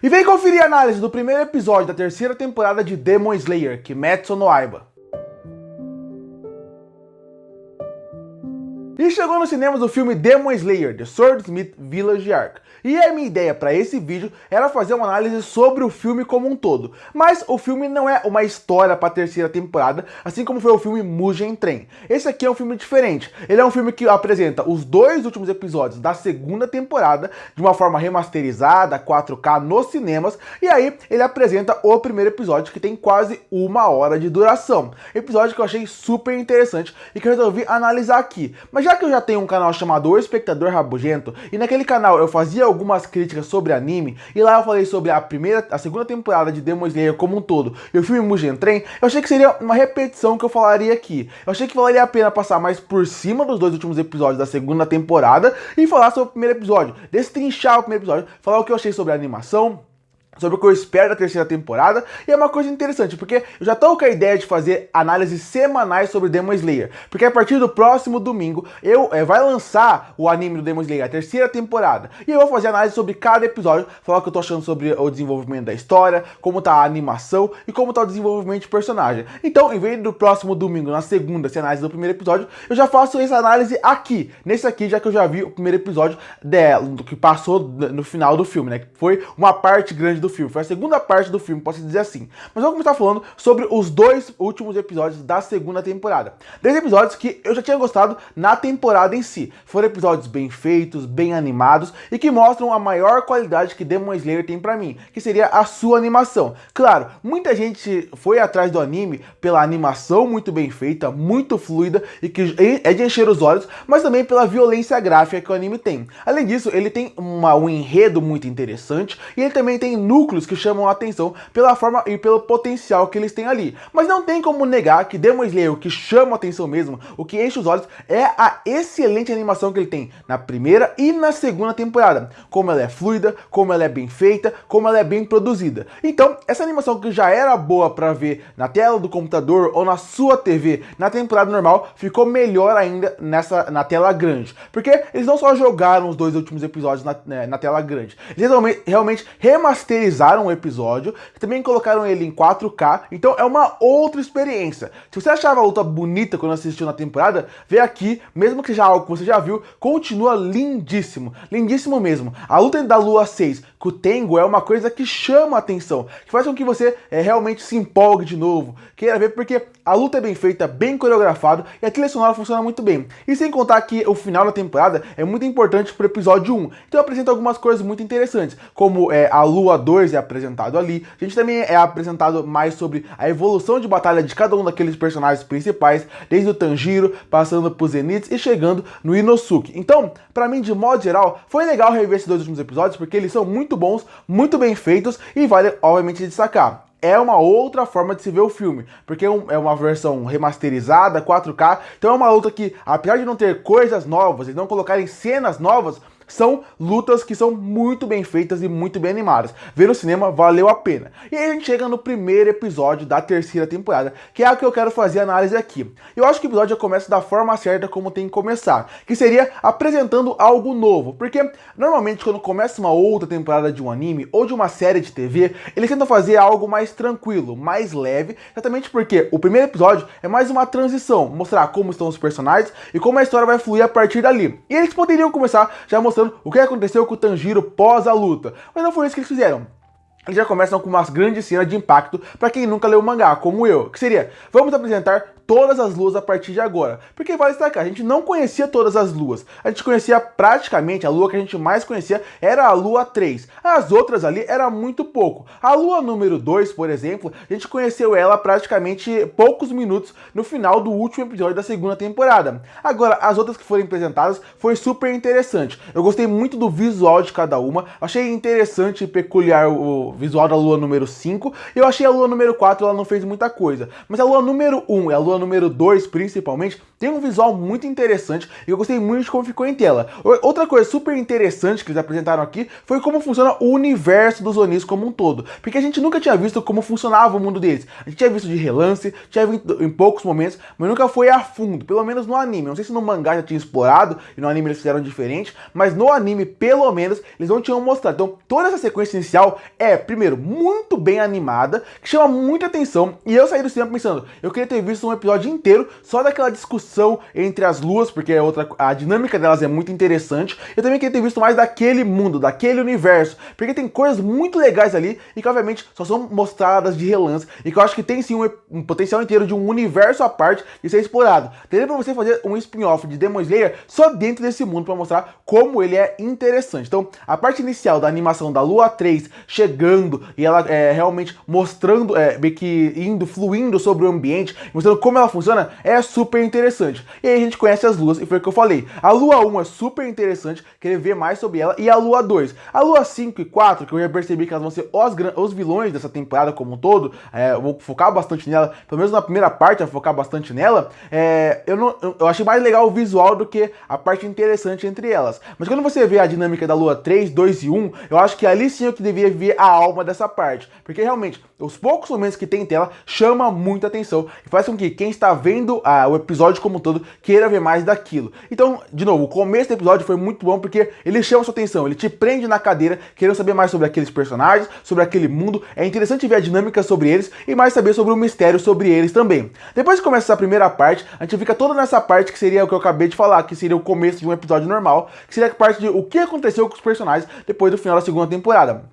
E vem conferir a análise do primeiro episódio da terceira temporada de Demon Slayer, Kimetsu no Yaiba. E chegou nos cinemas o filme Demon Slayer, The Swordsmith Village Arc. E a minha ideia para esse vídeo era fazer uma análise sobre o filme como um todo. Mas o filme não é uma história para a terceira temporada, assim como foi o filme Mugen Train. Esse aqui é um filme diferente. Ele é um filme que apresenta os dois últimos episódios da segunda temporada de uma forma remasterizada, 4K nos cinemas. E aí ele apresenta o primeiro episódio, que tem quase 1 hora de duração. Episódio que eu achei super interessante e que eu resolvi analisar aqui. Mas já que eu já tenho um canal chamado O Espectador Rabugento, e naquele canal eu fazia algumas críticas sobre anime, e lá eu falei sobre a segunda temporada de Demon Slayer como um todo, e o filme Mugen Train, eu achei que seria uma repetição que eu falaria aqui. Eu achei que valeria a pena passar mais por cima dos dois últimos episódios da segunda temporada, e falar sobre o primeiro episódio, destrinchar o primeiro episódio, falar o que eu achei sobre a animação, sobre o que eu espero da terceira temporada. E é uma coisa interessante, porque eu já tô com a ideia de fazer análises semanais sobre Demon Slayer, porque a partir do próximo domingo vai lançar o anime do Demon Slayer, a terceira temporada, e eu vou fazer análise sobre cada episódio, falar o que eu tô achando sobre o desenvolvimento da história, como tá a animação e como tá o desenvolvimento de personagem. Então, em vez do próximo domingo, na segunda, ser análise do primeiro episódio, eu já faço essa análise aqui, nesse aqui, já que eu já vi o primeiro episódio que passou no final do filme, né, que foi uma parte grande do filme, foi a segunda parte do filme, posso dizer assim. Mas vamos começar falando sobre os dois últimos episódios da segunda temporada. 10 episódios que eu já tinha gostado na temporada em si. Foram episódios bem feitos, bem animados e que mostram a maior qualidade que Demon Slayer tem pra mim, que seria a sua animação. Claro, muita gente foi atrás do anime pela animação muito bem feita, muito fluida e que é de encher os olhos, mas também pela violência gráfica que o anime tem. Além disso, ele tem um enredo muito interessante e ele também tem núcleos que chamam a atenção pela forma e pelo potencial que eles têm ali. Mas não tem como negar que Demon Slayer, o que chama a atenção mesmo, o que enche os olhos, é a excelente animação que ele tem na primeira e na segunda temporada. Como ela é fluida, como ela é bem feita, como ela é bem produzida. Então, essa animação que já era boa pra ver na tela do computador ou na sua TV na temporada normal, ficou melhor ainda na tela grande. Porque eles não só jogaram os dois últimos episódios na tela grande, eles realmente remasterizaram o episódio, também colocaram ele em 4K, então é uma outra experiência. Se você achava a luta bonita quando assistiu na temporada, vê aqui, mesmo que já algo que você já viu, continua lindíssimo, lindíssimo mesmo. A luta da Lua 6 com o Tengo é uma coisa que chama a atenção, que faz com que você realmente se empolgue de novo, queira ver, porque a luta é bem feita, bem coreografada e a trilha sonora funciona muito bem. E sem contar que o final da temporada é muito importante pro episódio 1, então apresenta algumas coisas muito interessantes, como a Lua 2 é apresentado ali. A gente também é apresentado mais sobre a evolução de batalha de cada um daqueles personagens principais, desde o Tanjiro, passando por Zenitsu e chegando no Inosuke. Então, pra mim, de modo geral, foi legal rever esses dois últimos episódios, porque eles são muito bons, muito bem feitos e vale, obviamente, destacar. É uma outra forma de se ver o filme, porque é uma versão remasterizada, 4K, então é uma luta que, apesar de não ter coisas novas, eles não colocarem cenas novas, são lutas que são muito bem feitas e muito bem animadas. Ver no cinema valeu a pena. E aí a gente chega no primeiro episódio da terceira temporada, que é o que eu quero fazer análise aqui. Eu acho que o episódio já começa da forma certa como tem que começar, que seria apresentando algo novo. Porque normalmente quando começa uma outra temporada de um anime ou de uma série de TV, eles tentam fazer algo mais tranquilo, mais leve, exatamente porque o primeiro episódio é mais uma transição, mostrar como estão os personagens e como a história vai fluir a partir dali. E eles poderiam começar já mostrando o que aconteceu com o Tanjiro pós a luta, mas não foi isso que eles fizeram. Eles já começam com umas grandes cenas de impacto para quem nunca leu o mangá, como eu, que seria: vamos apresentar todas as luas a partir de agora. Porque vale destacar, a gente não conhecia todas as luas. A gente conhecia praticamente, a lua que a gente mais conhecia era a Lua 3. As outras ali era muito pouco. A Lua número 2, por exemplo, a gente conheceu ela praticamente poucos minutos no final do último episódio da segunda temporada. Agora, as outras que foram apresentadas foi super interessante. Eu gostei muito do visual de cada uma, achei interessante e peculiar visual da lua número 5, e eu achei a lua número 4, ela não fez muita coisa. Mas a lua número 1 e a lua número 2, principalmente, tem um visual muito interessante e eu gostei muito de como ficou em tela. Outra coisa super interessante que eles apresentaram aqui foi como funciona o universo dos Onis como um todo. Porque a gente nunca tinha visto como funcionava o mundo deles. A gente tinha visto de relance, tinha visto em poucos momentos, mas nunca foi a fundo, pelo menos no anime. Não sei se no mangá já tinha explorado e no anime eles fizeram diferente, mas no anime, pelo menos, eles não tinham mostrado. Então, toda essa sequência inicial é, primeiro, muito bem animada, que chama muita atenção, e eu saí do cinema pensando, eu queria ter visto um episódio inteiro só daquela discussão entre as luas, porque a dinâmica delas é muito interessante. Eu também queria ter visto mais daquele mundo, daquele universo, porque tem coisas muito legais ali e que obviamente só são mostradas de relance e que eu acho que tem sim um potencial inteiro de um universo à parte de ser explorado. Teria pra você fazer um spin-off de Demon Slayer só dentro desse mundo para mostrar como ele é interessante. Então, a parte inicial da animação da Lua 3 chegando e ela realmente mostrando, meio que fluindo sobre o ambiente, mostrando como ela funciona, é super interessante. E aí a gente conhece as luas, e foi o que eu falei. A lua 1 é super interessante, querer ver mais sobre ela, e a lua 2. A lua 5 e 4, que eu já percebi que elas vão ser os vilões dessa temporada como um todo, eu vou focar bastante nela, pelo menos na primeira parte, eu vou focar bastante nela, eu achei mais legal o visual do que a parte interessante entre elas. Mas quando você vê a dinâmica da lua 3, 2 e 1, eu acho que ali sim é que devia ver a alma dessa parte, porque realmente, os poucos momentos que tem em tela chama muita atenção e faz com que quem está vendo o episódio como um todo queira ver mais daquilo. Então, de novo, o começo do episódio foi muito bom porque ele chama sua atenção, ele te prende na cadeira, querendo saber mais sobre aqueles personagens, sobre aquele mundo. É interessante ver a dinâmica sobre eles e mais saber sobre o mistério sobre eles também. Depois que começa essa primeira parte, a gente fica toda nessa parte que seria o que eu acabei de falar, que seria o começo de um episódio normal, que seria a parte de o que aconteceu com os personagens depois do final da segunda temporada.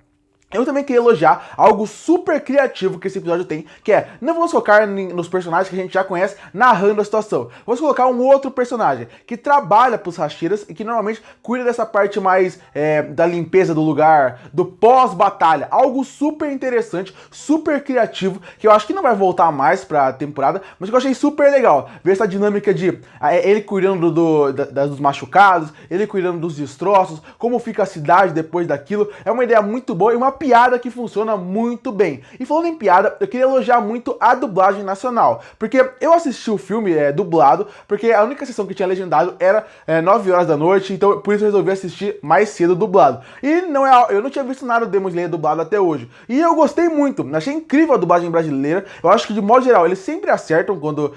Eu também queria elogiar algo super criativo que esse episódio tem, que é, não vamos focar nos personagens que a gente já conhece narrando a situação. Vamos colocar um outro personagem que trabalha pros Hashiras e que normalmente cuida dessa parte mais da limpeza do lugar, do pós-batalha. Algo super interessante, super criativo, que eu acho que não vai voltar mais pra temporada, mas que eu achei super legal. Ver essa dinâmica de ele cuidando dos machucados, ele cuidando dos destroços, como fica a cidade depois daquilo. É uma ideia muito boa e uma piada que funciona muito bem. E falando em piada, eu queria elogiar muito a dublagem nacional, porque eu assisti o filme dublado, porque a única sessão que tinha legendado era 9 horas da noite, então por isso eu resolvi assistir mais cedo dublado. E eu não tinha visto nada do Demon Slayer dublado até hoje. E eu gostei muito, achei incrível a dublagem brasileira. Eu acho que de modo geral eles sempre acertam quando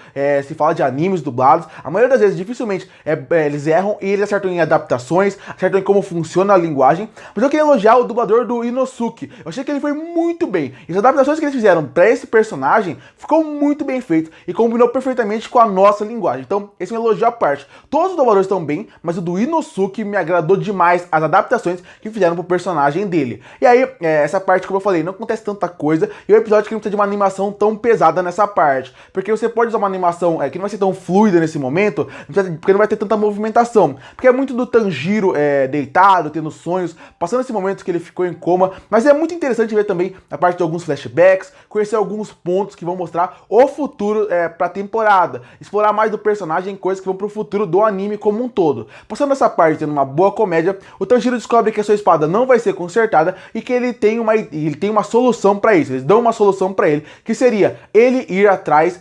se fala de animes dublados. A maioria das vezes, dificilmente, eles erram e eles acertam em adaptações, acertam em como funciona a linguagem. Mas eu queria elogiar o dublador do Inosuke. Eu achei que ele foi muito bem. E as adaptações que eles fizeram para esse personagem ficou muito bem feito e combinou perfeitamente com a nossa linguagem. Então, esse é um elogio à parte. Todos os dubladores estão bem, mas o do Inosuke me agradou demais as adaptações que fizeram pro personagem dele. E aí, essa parte, como eu falei, não acontece tanta coisa e o episódio que não precisa de uma animação tão pesada nessa parte. Porque você pode usar uma animação que não vai ser tão fluida nesse momento, porque não vai ter tanta movimentação. Porque é muito do Tanjiro deitado, tendo sonhos, passando esse momento que ele ficou em coma. Mas é muito interessante ver também a parte de alguns flashbacks, conhecer alguns pontos que vão mostrar o futuro pra temporada, explorar mais do personagem, coisas que vão pro futuro do anime como um todo. Passando essa parte, tendo uma boa comédia, o Tanjiro descobre que a sua espada não vai ser consertada e que ele tem uma solução pra isso. Eles dão uma solução pra ele, que seria ele ir atrás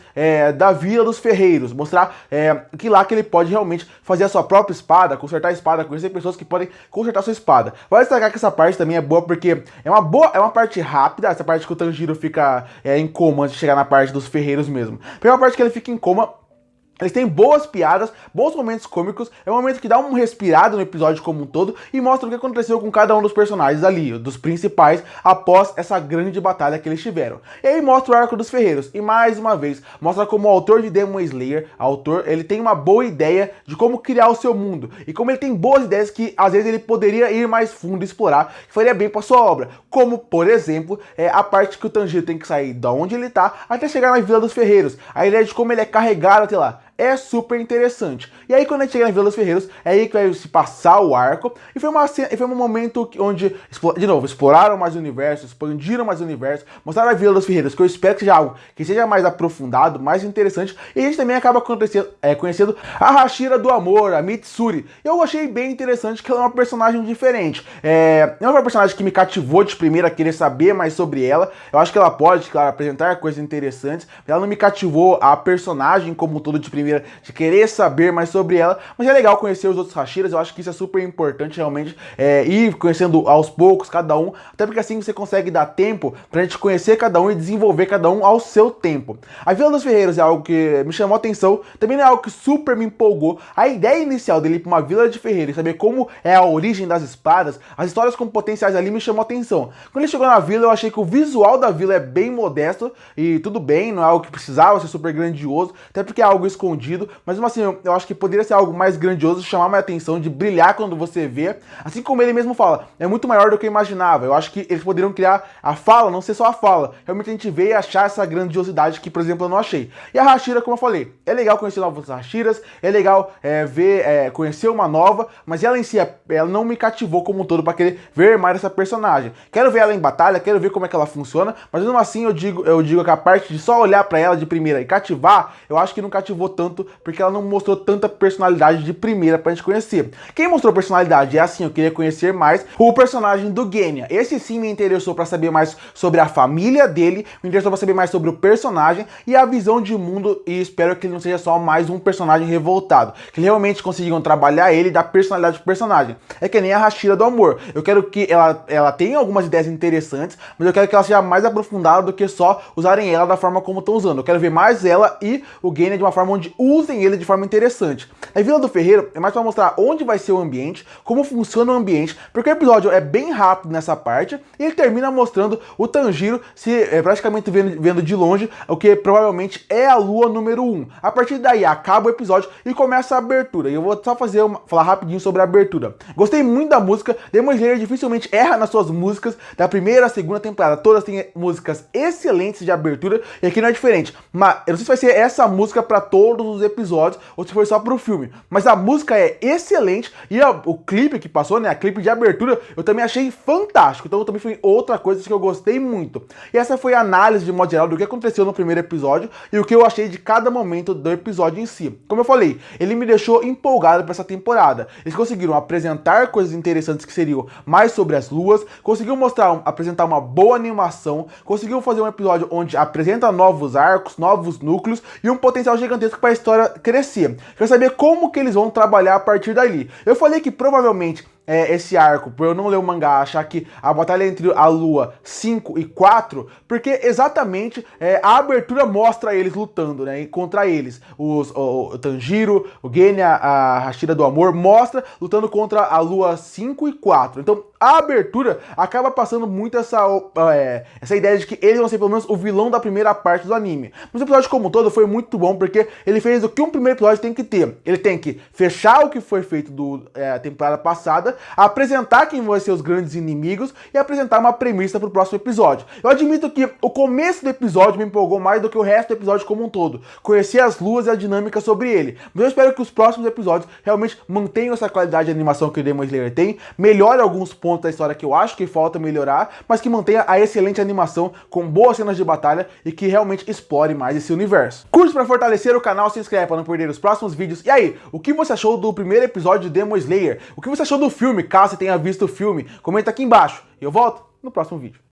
da Vila dos Ferreiros, mostrar que lá que ele pode realmente fazer a sua própria espada, consertar a espada, conhecer pessoas que podem consertar a sua espada. Vai destacar que essa parte também é boa porque é uma parte rápida, essa parte que o Tanjiro fica em coma antes de chegar na parte dos ferreiros mesmo. Porque é uma parte que ele fica em coma. Eles têm boas piadas, bons momentos cômicos, é um momento que dá um respirado no episódio como um todo e mostra o que aconteceu com cada um dos personagens ali, dos principais, após essa grande batalha que eles tiveram. E aí mostra o arco dos ferreiros, e mais uma vez, mostra como o autor de Demon Slayer, ele tem uma boa ideia de como criar o seu mundo, e como ele tem boas ideias que às vezes ele poderia ir mais fundo e explorar, que faria bem para sua obra, como, por exemplo, a parte que o Tanjiro tem que sair da onde ele tá até chegar na Vila dos Ferreiros, a ideia de como ele é carregado até lá. é super interessante. E aí quando a gente chega na Vila dos Ferreiros, é aí que vai se passar o arco, e foi um momento onde, de novo, exploraram mais o universo, expandiram mais o universo, mostraram a Vila dos Ferreiros, que eu espero que seja algo que seja mais aprofundado, mais interessante, e a gente também acaba conhecendo a Hashira do Amor, a Mitsuri. Eu achei bem interessante que ela é uma personagem diferente. Não é uma personagem que me cativou de primeira a querer saber mais sobre ela. Eu acho que ela pode, claro, apresentar coisas interessantes, mas ela não me cativou a personagem como um todo de primeira, de querer saber mais sobre ela, mas é legal conhecer os outros Hashiras. Eu acho que isso é super importante realmente, ir conhecendo aos poucos cada um, até porque assim você consegue dar tempo pra gente conhecer cada um e desenvolver cada um ao seu tempo. A Vila dos Ferreiros é algo que me chamou a atenção, também não é algo que super me empolgou. A ideia inicial dele ir pra uma Vila de Ferreiros, saber como é a origem das espadas, as histórias com potenciais ali me chamou a atenção. Quando ele chegou na vila, eu achei que o visual da vila é bem modesto, e tudo bem, não é algo que precisava ser super grandioso, até porque é algo escondido, mas mesmo assim, eu acho que poderia ser algo mais grandioso, chamar mais atenção, de brilhar quando você vê, assim como ele mesmo fala, é muito maior do que eu imaginava. Eu acho que eles poderiam criar a fala, não ser só a fala, realmente a gente vê e achar essa grandiosidade que, por exemplo, eu não achei. E a Hashira, como eu falei, é legal conhecer novas Hashiras, é legal conhecer uma nova, mas ela em si, ela não me cativou como um todo pra querer ver mais essa personagem. Quero ver ela em batalha, quero ver como é que ela funciona, mas mesmo assim eu digo que a parte de só olhar pra ela de primeira e cativar, eu acho que não cativou tanto, porque ela não mostrou tanta personalidade de primeira pra gente conhecer. Quem mostrou personalidade é assim, eu queria conhecer mais o personagem do Genya. Esse sim me interessou pra saber mais sobre a família dele, me interessou pra saber mais sobre o personagem e a visão de mundo, e espero que ele não seja só mais um personagem revoltado, que realmente consigam trabalhar ele e dar personalidade pro personagem. É que nem a Hashira do Amor. Eu quero que ela tenha algumas ideias interessantes, mas eu quero que ela seja mais aprofundada do que só usarem ela da forma como estão usando. Eu quero ver mais ela e o Genya de uma forma onde usem ele de forma interessante. A Vila do Ferreiro é mais para mostrar onde vai ser o ambiente, como funciona o ambiente, porque o episódio é bem rápido nessa parte, e ele termina mostrando o Tanjiro praticamente vendo de longe o que provavelmente é a lua número 1. A partir daí acaba o episódio e começa a abertura. E eu vou só falar rapidinho sobre a abertura. Gostei muito da música. Demon Slayer dificilmente erra nas suas músicas da primeira à segunda temporada. Todas têm músicas excelentes de abertura, e aqui não é diferente. Mas eu não sei se vai ser essa música para todos os episódios ou se foi só pro filme, mas a música é excelente, e o clipe que passou, né, a clipe de abertura, eu também achei fantástico. Então também foi outra coisa que eu gostei muito. E essa foi a análise de modo geral do que aconteceu no primeiro episódio e o que eu achei de cada momento do episódio em si. Como eu falei, ele me deixou empolgado para essa temporada. Eles conseguiram apresentar coisas interessantes que seriam mais sobre as luas, conseguiu apresentar uma boa animação, conseguiu fazer um episódio onde apresenta novos arcos, novos núcleos e um potencial gigantesco para a história crescer. Quero saber como que eles vão trabalhar a partir dali. Eu falei que provavelmente esse arco, por eu não ler o mangá, achar que a batalha entre a Lua 5 e 4, porque exatamente a abertura mostra eles lutando, né, contra eles. O Tanjiro, o Genya, a Hashira do Amor, mostra lutando contra a Lua 5 e 4. Então, a abertura acaba passando muito essa ideia de que eles vão ser pelo menos o vilão da primeira parte do anime. Mas o episódio como um todo foi muito bom, porque ele fez o que um primeiro episódio tem que ter. Ele tem que fechar o que foi feito da temporada passada, apresentar quem vão ser os grandes inimigos e apresentar uma premissa pro próximo episódio. Eu admito que o começo do episódio me empolgou mais do que o resto do episódio como um todo. Conhecer as luas e a dinâmica sobre ele. Mas eu espero que os próximos episódios realmente mantenham essa qualidade de animação que o Demon Slayer tem, melhore alguns pontos da história que eu acho que falta melhorar, mas que mantenha a excelente animação com boas cenas de batalha e que realmente explore mais esse universo. Curte para fortalecer o canal, se inscreve para não perder os próximos vídeos. E aí, o que você achou do primeiro episódio de Demon Slayer? O que você achou do filme, caso você tenha visto o filme? Comenta aqui embaixo. E eu volto no próximo vídeo.